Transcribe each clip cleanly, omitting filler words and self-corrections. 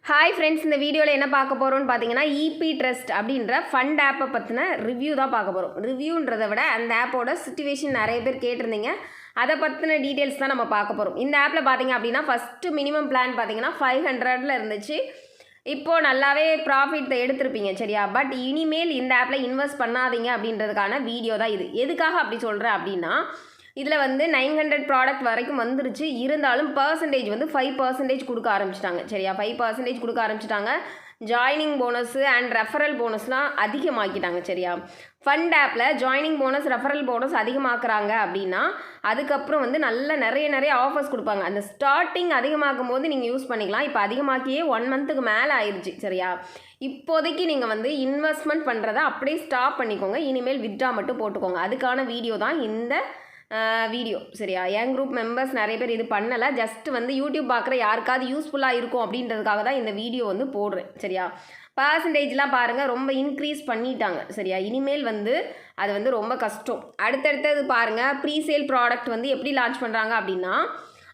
Hi friends, இந்த வீடியோவில் என்ன பார்க்க போகிறோம்னு பார்த்தீங்கன்னா இபி ட்ரஸ்ட் அப்படின்ற ஃபண்ட் ஆப்பை பற்றின ரிவ்யூ தான் பார்க்க போகிறோம். ரிவ்யூன்றதை விட அந்த ஆப்போட சிச்சுவேஷன் நிறைய பேர் கேட்டிருந்தீங்க, அதை பற்றின டீட்டெயில்ஸ் தான் நம்ம பார்க்க போகிறோம். இந்த ஆப்பில் பார்த்தீங்க அப்படின்னா ஃபஸ்ட்டு மினிமம் பிளான் பார்த்தீங்கன்னா 500 இருந்துச்சு. இப்போது நல்லாவே ப்ராஃபிட் எடுத்திருப்பீங்க சரியா. பட் இனிமேல் இந்த ஆப்பில் இன்வெஸ்ட் பண்ணாதீங்க அப்படின்றதுக்கான வீடியோ தான் இது. எதுக்காக அப்படி சொல்கிறேன் அப்படின்னா, இதில் வந்து 900 ப்ராடக்ட் வரைக்கும் வந்துருச்சு. இருந்தாலும் பர்சன்டேஜ் வந்து 5% கொடுக்க ஆரம்பிச்சிட்டாங்க சரியா. 5% கொடுக்க ஆரம்பிச்சிட்டாங்க. ஜாயினிங் போனஸு அண்ட் ரெஃபரல் போனஸ்லாம் அதிகமாக்கிட்டாங்க சரியா. ஃபண்ட் ஆப்பில் ஜாயினிங் போனஸ் ரெஃபரல் போனஸ் அதிகமாக்குறாங்க அப்படின்னா அதுக்கப்புறம் வந்து நிறைய ஆஃபர்ஸ் கொடுப்பாங்க. அந்த ஸ்டார்டிங் அதிகமாக்கும் போது நீங்கள் யூஸ் பண்ணிக்கலாம். இப்போ அதிகமாக்கியே 1 மந்த்துக்கு மேலே ஆயிடுச்சு சரியா. இப்போதைக்கு நீங்கள் வந்து இன்வெஸ்ட்மெண்ட் பண்ணுறதை அப்படியே ஸ்டாப் பண்ணிக்கோங்க. இனிமேல் வித்ட்ரா மட்டும் போட்டுக்கோங்க. அதுக்கான வீடியோ தான் இந்த வீடியோ சரியா. என் குரூப் மெம்பர்ஸ் நிறைய பேர் இது பண்ணலை. ஜஸ்ட் வந்து யூடியூப் பார்க்குற யாருக்காவது யூஸ்ஃபுல்லாக இருக்கும் அப்படின்றதுக்காக தான் இந்த வீடியோ வந்து போடுறேன் சரியா. பர்சன்டேஜ்லாம் பாருங்கள், ரொம்ப இன்க்ரீஸ் பண்ணிட்டாங்க சரியா. இனிமேல் வந்து அது வந்து ரொம்ப கஷ்டம். அடுத்தடுத்தது பாருங்கள், ப்ரீசேல் ப்ராடக்ட் வந்து எப்படி லான்ச் பண்ணுறாங்க அப்படின்னா,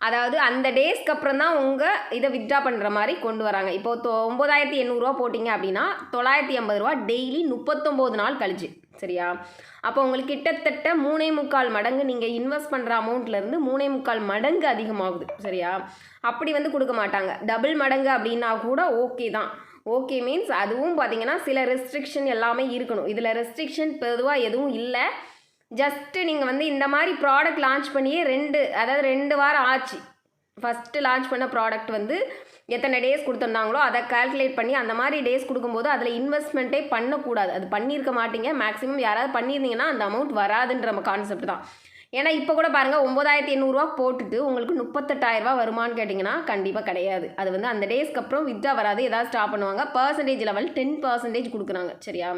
அதாவது அந்த டேஸ்க்கு அப்புறம் தான் உங்கள் இதை வித்ட்ரா பண்ணுற மாதிரி கொண்டு வராங்க. இப்போது 9800 போட்டிங்க அப்படின்னா 980 டெய்லி 39 நாள் கழிச்சு சரியா. அப்போ உங்களுக்கு கிட்டத்தட்ட 3.25 மடங்கு நீங்கள் இன்வெஸ்ட் பண்ணுற அமௌண்ட்லேருந்து 3.25 மடங்கு அதிகமாகுது சரியா. அப்படி வந்து கொடுக்க மாட்டாங்க. டபுள் மடங்கு அப்படின்னா கூட ஓகே தான். ஓகே மீன்ஸ் அதுவும் பார்த்தீங்கன்னா சில ரெஸ்ட்ரிக்ஷன் எல்லாமே இருக்கணும். இதில் ரெஸ்ட்ரிக்ஷன் பொதுவாக எதுவும் இல்லை. ஜஸ்ட்டு நீங்கள் வந்து இந்த மாதிரி ப்ராடக்ட் லான்ச் பண்ணியே 2 வாரம் ஆச்சு. ஃபஸ்ட்டு லான்ச் பண்ண ப்ராடக்ட் வந்து எத்தனை டேஸ் கொடுத்துருந்தாங்களோ அதை கால்குலேட் பண்ணி அந்த மாதிரி டேஸ் கொடுக்கும்போது அதில் இன்வெஸ்ட்மெண்ட்டே பண்ணக்கூடாது. அது பண்ணியிருக்க மாட்டீங்க. மேக்ஸிமம் யாராவது பண்ணியிருந்தீங்கன்னா அந்த அமௌண்ட் வராதுன்ற நம்ம கான்செப்ட் தான். ஏன்னா இப்போ கூட பாருங்கள், 9800 போட்டுட்டு உங்களுக்கு 38,000 வருமானு கேட்டிங்கன்னா கண்டிப்பாக கிடையாது. அது வந்து அந்த டேஸ்க்கு அப்புறம் வித்ட்ரா வராது. ஏதாவது ஸ்டாப் பண்ணுவாங்க. பர்சன்டேஜ் லெவல் 10% கொடுக்குறாங்க சரியா.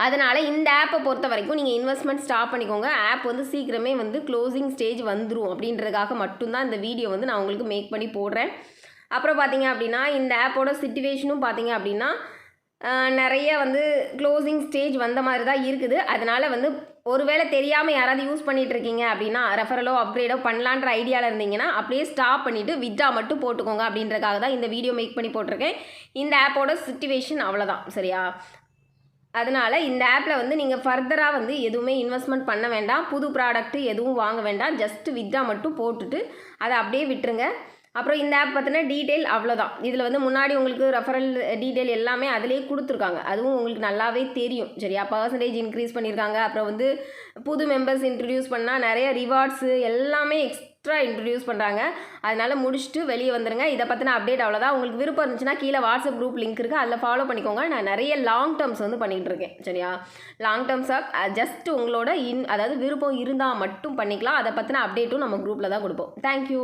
அதனால் இந்த ஆப்பை பொறுத்த வரைக்கும் நீங்கள் இன்வெஸ்ட்மெண்ட் ஸ்டாப் பண்ணிக்கோங்க. ஆப் வந்து சீக்கிரமே வந்து க்ளோசிங் ஸ்டேஜ் வந்துடும் அப்படின்றதுக்காக மட்டும்தான் இந்த வீடியோ வந்து நான் உங்களுக்கு மேக் பண்ணி போடுறேன். அப்புறம் பார்த்தீங்க அப்படின்னா இந்த ஆப்போட சிச்சுவேஷனும் பார்த்தீங்க அப்படின்னா நிறைய வந்து க்ளோசிங் ஸ்டேஜ் வந்த மாதிரி தான் இருக்குது. அதனால் வந்து ஒருவேளை தெரியாமல் யாராவது யூஸ் பண்ணிகிட்ருக்கீங்க அப்படின்னா, ரெஃபரலோ அப்கிரேடோ பண்ணலான்ற ஐடியாவில் இருந்தீங்கன்னா அப்படியே ஸ்டாப் பண்ணிவிட்டு வித்ட்ரா மட்டும் போட்டுக்கோங்க அப்படின்றதுக்காக தான் இந்த வீடியோ மேக் பண்ணி போட்டிருக்கேன். இந்த ஆப்போட சிச்சுவேஷன் அவ்வளோதான் சரியா. அதனால் இந்த ஆப்பில் வந்து நீங்கள் ஃபர்தராக வந்து எதுவுமே இன்வெஸ்ட்மெண்ட் பண்ண வேண்டாம். புது ப்ராடக்ட்டு எதுவும் வாங்க வேண்டாம். ஜஸ்ட்டு வித்ட்ரா மட்டும் போட்டுட்டு அதை அப்படியே விட்டுருங்க. அப்புறம் இந்த ஆப் பற்றின டீட்டெயில் அவ்வளோதான். இதில் வந்து முன்னாடி உங்களுக்கு ரெஃபரல் டீட்டெயில் எல்லாமே அதிலே கொடுத்துருக்காங்க. அதுவும் உங்களுக்கு நல்லாவே தெரியும் சரியா. பர்சன்டேஜ் இன்க்ரீஸ் பண்ணியிருக்காங்க. அப்புறம் வந்து புது மெம்பர்ஸ் இன்ட்ரடியூஸ் பண்ணால் நிறைய ரிவார்ட்ஸு எல்லாமே எக்ஸ்ட்ரா இன்ட்ரடியூஸ் பண்ணுறாங்க. அதனால் முடிச்சுட்டு வெளியே வந்துடுங்க. இதை பற்றின அப்டேட் அவ்வளோதான். உங்களுக்கு விருப்பம் இருந்துச்சுன்னா கீழே வாட்ஸ்அப் குரூப் லிங்க் இருக்குது, அதில் ஃபாலோ பண்ணிக்கோங்க. நான் நிறைய லாங் டேர்ம்ஸ் வந்து பண்ணிகிட்டு இருக்கேன் சரியா. லாங் டேர்ம்ஸாக ஜஸ்ட் உங்களோட அதாவது விருப்பம் இருந்தால் மட்டும் பண்ணிக்கலாம். அதை பற்றின அப்டேட்டும் நம்ம குரூப்பில் தான் கொடுப்போம். தேங்க்யூ.